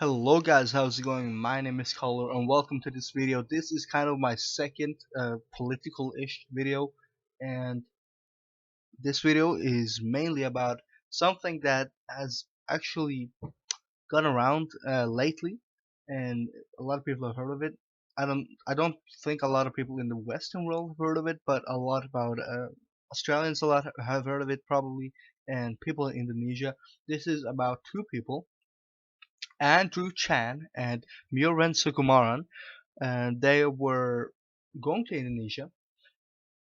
Hello guys, how's it going? My name is Color and welcome to this video. This is kind of my second political-ish video, and this video is mainly about something that has actually gone around lately, and a lot of people have heard of it. I don't think a lot of people in the Western world have heard of it, but a lot about Australians a lot have heard of it probably, and people in Indonesia. This is about two people, Andrew Chan and Myuran Sukumaran, and they were going to Indonesia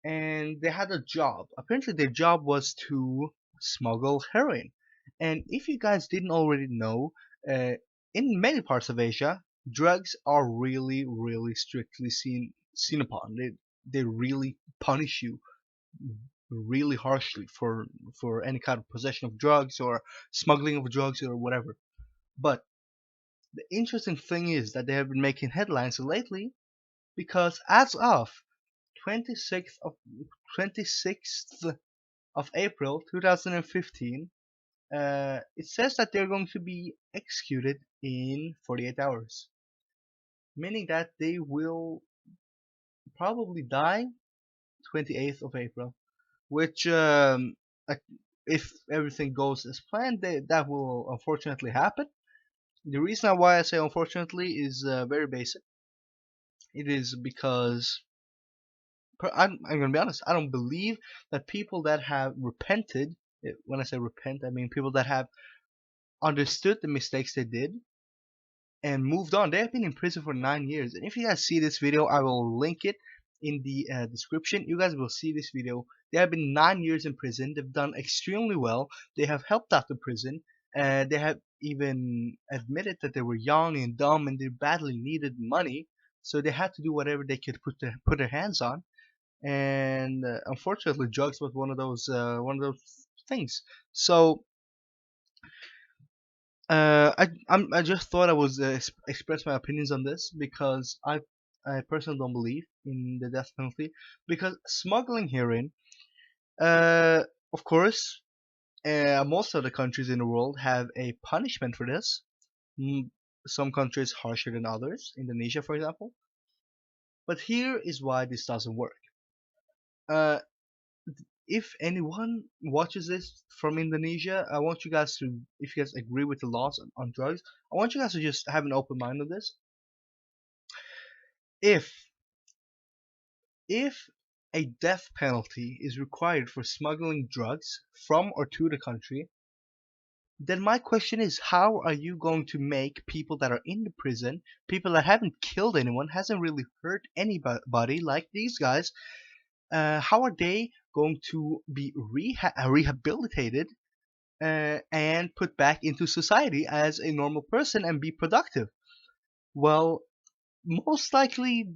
and they had a job. Apparently, their job was to smuggle heroin. And if you guys didn't already know, uh, in many parts of Asia, drugs are really, really strictly seen upon. They really punish you really harshly for any kind of possession of drugs or smuggling of drugs or whatever. But the interesting thing is that they have been making headlines lately because as of 26th of 26th of April 2015, it says that they're going to be executed in 48 hours, meaning that they will probably die 28th of April, which like, if everything goes as planned, that will unfortunately happen. The reason why I say unfortunately is very basic. It is because I'm gonna be honest. I don't believe that people that have repented. When I say repent, I mean people that have understood the mistakes they did and moved on. They have been in prison for 9 years. And if you guys see this video, I will link it in the description. You guys will see this video. They have been 9 years in prison. They've done extremely well. They have helped out the prison. They have even admitted that they were young and dumb and they badly needed money. So they had to do whatever they could put their hands on, and unfortunately, drugs was one of those things. So I just thought I was express my opinions on this because I personally don't believe in the death penalty because smuggling heroin, uh, of course, most of the countries in the world have a punishment for this. Mm, Some countries harsher than others, Indonesia, for example. But here is why this doesn't work. Uh, if anyone watches this from Indonesia, I want you guys to, if you guys agree with the laws on drugs, I want you guys to just have an open mind on this. If if a death penalty is required for smuggling drugs from or to the country, then my question is, how are you going to make people that are in the prison, people that haven't killed anyone, hasn't really hurt anybody like these guys, how are they going to be rehabilitated and put back into society as a normal person and be productive? Well, most likely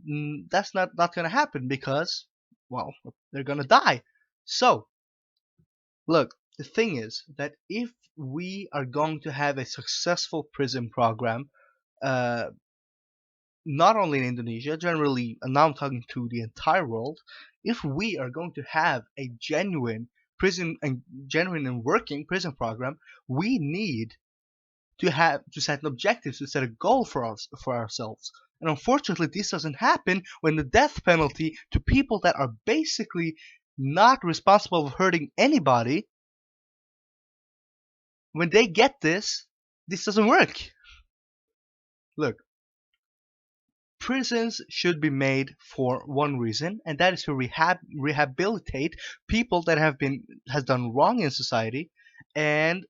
that's not going to happen because, well, they're going to die. So, look, the thing is that if we are going to have a successful prison program, uh, not only in Indonesia, generally, and now I'm talking to the entire world, if we are going to have a genuine and working prison program, we need to set an objective, to set a goal for ourselves. And unfortunately, this doesn't happen when the death penalty to people that are basically not responsible for hurting anybody, when they get this doesn't work. Look, prisons should be made for one reason, and that is to rehabilitate people that has done wrong in society, and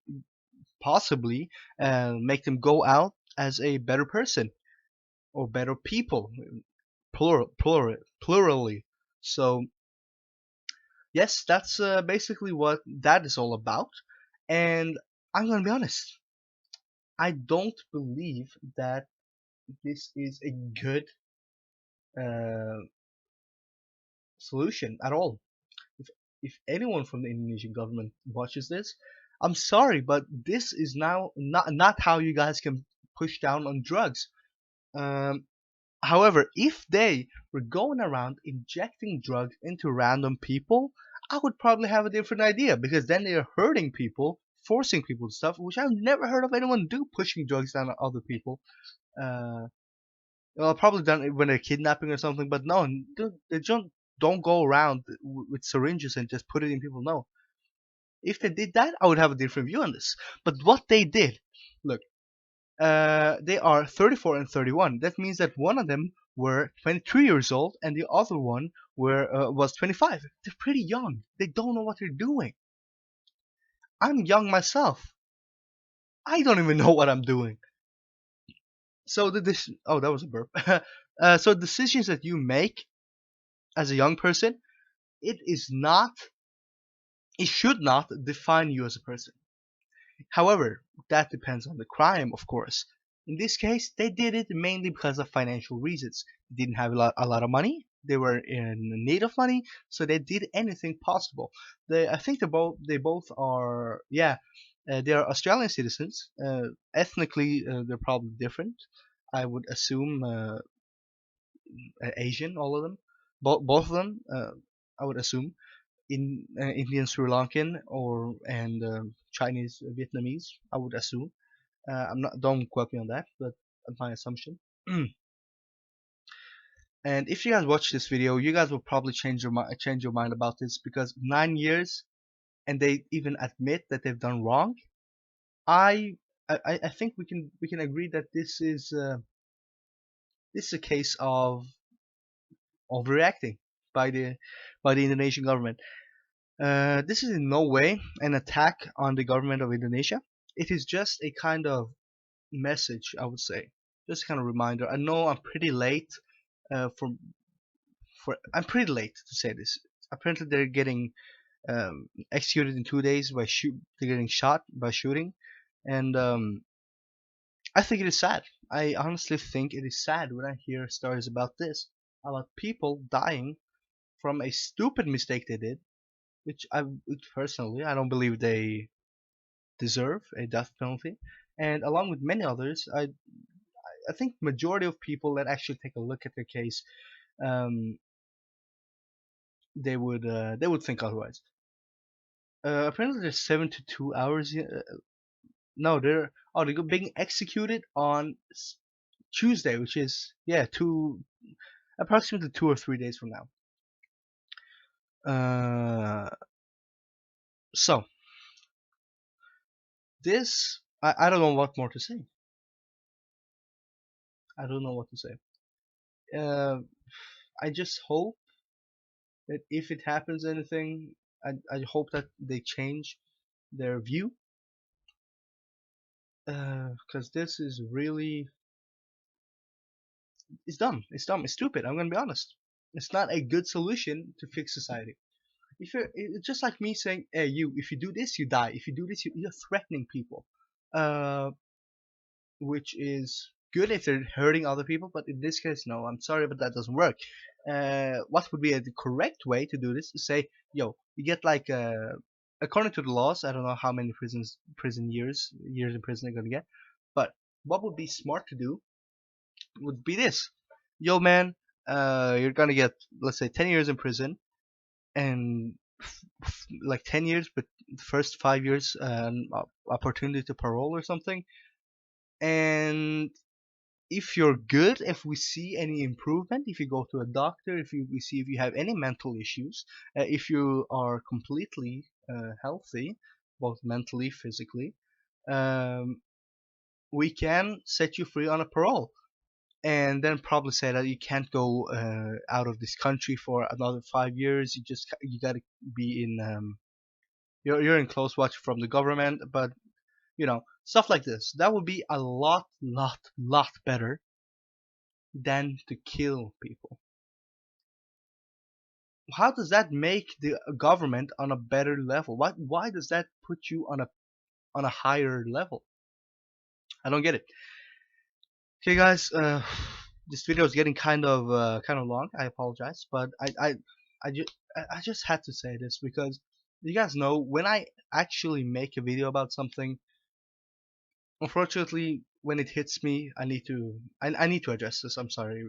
possibly make them go out as a better person or better people, plurally. So yes, that's basically what that is all about. And I'm gonna be honest, I don't believe that this is a good uh, solution at all. If if anyone from the Indonesian government watches this, I'm sorry, but this is now not how you guys can push down on drugs. Um, However, if they were going around injecting drugs into random people, I would probably have a different idea because then they are hurting people forcing people to stuff, which I've never heard of anyone do, pushing drugs down on other people. Uh, well, probably done it when they're kidnapping or something, but no, they don't go around with syringes and just put it in people. No, if they did that, I would have a different view on this. But what they did, look, they are 34 and 31. That means that one of them were 23 years old and the other one was 25. They're pretty young. They don't know what they're doing. I'm young myself. I don't even know what I'm doing. So oh, that was a burp. So decisions that you make as a young person, it is not, it should not define you as a person. However, that depends on the crime, of course. In this case, they did it mainly because of financial reasons. They didn't have a lot of money. They were in need of money, so they did anything possible. I think they both are, yeah, they are Australian citizens. Ethnically, they're probably different. I would assume Asian, all of them, both of them. I would assume in Indian, Sri Lankan, or and Chinese, Vietnamese. I would assume. I'm not. Don't quote me on that, but that's my assumption. And if you guys watch this video, you guys will probably change your mind about this, because 9 years, and they even admit that they've done wrong. I I think we can agree that this is a case of overreacting by the Indonesian government. This is in no way an attack on the government of Indonesia. It is just a kind of message, I would say, just a kind of reminder. I know I'm pretty late uh, for I'm pretty late to say this. Apparently, they're getting executed in 2 days by shoot. They're getting shot by shooting, and I think it is sad. I honestly think it is sad when I hear stories about this, about people dying from a stupid mistake they did, which personally I don't believe they deserve a death penalty. And along with many others, I think majority of people that actually take a look at their case, um, they would think otherwise. Apparently, there's 72 hours. No, they're being executed on Tuesday, which is, yeah, approximately 2 or 3 days from now. So this, I don't know what more to say. I don't know what to say. Uh, I just hope that if it happens anything, I hope that they change their view, because this is really, it's dumb. It's dumb. It's stupid. I'm gonna be honest. It's not a good solution to fix society. If it's just like me saying, "Hey, you, if you do this, you die. If you do this, you're threatening people," uh, which is good if they're hurting other people, but in this case, no. I'm sorry, but that doesn't work. What would be the correct way to do this? Is say, "Yo, you get like according to the laws, I don't know how many prison years in prison they're gonna get, but what would be smart to do would be this: Yo, man, you're gonna get, let's say, 10 years in prison, and like 10 years, but the first 5 years opportunity to parole or something. And if you're good, if we see any improvement, if you go to a doctor, we see if you have any mental issues, if you are completely healthy, both mentally, physically, um, we can set you free on a parole, and then probably say that you can't go out of this country for another 5 years. You gotta be in you're in close watch from the government, but stuff like this. That would be a lot better than to kill people. How does that make the government on a better level? Why does that put you on a higher level? I don't get it. Okay, guys, this video is getting kind of long. I apologize, but I just had to say this because you guys know when I actually make a video about something, unfortunately, when it hits me, I need to address this. I'm sorry,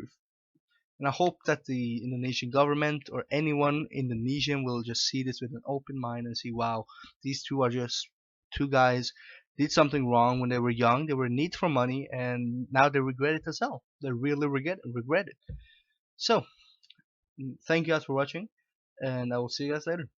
and I hope that the Indonesian government or anyone Indonesian will just see this with an open mind and see, wow, these two are just two guys did something wrong when they were young. They were in need for money, and now they regret it as hell. They really regret it. So, thank you guys for watching, and I will see you guys later.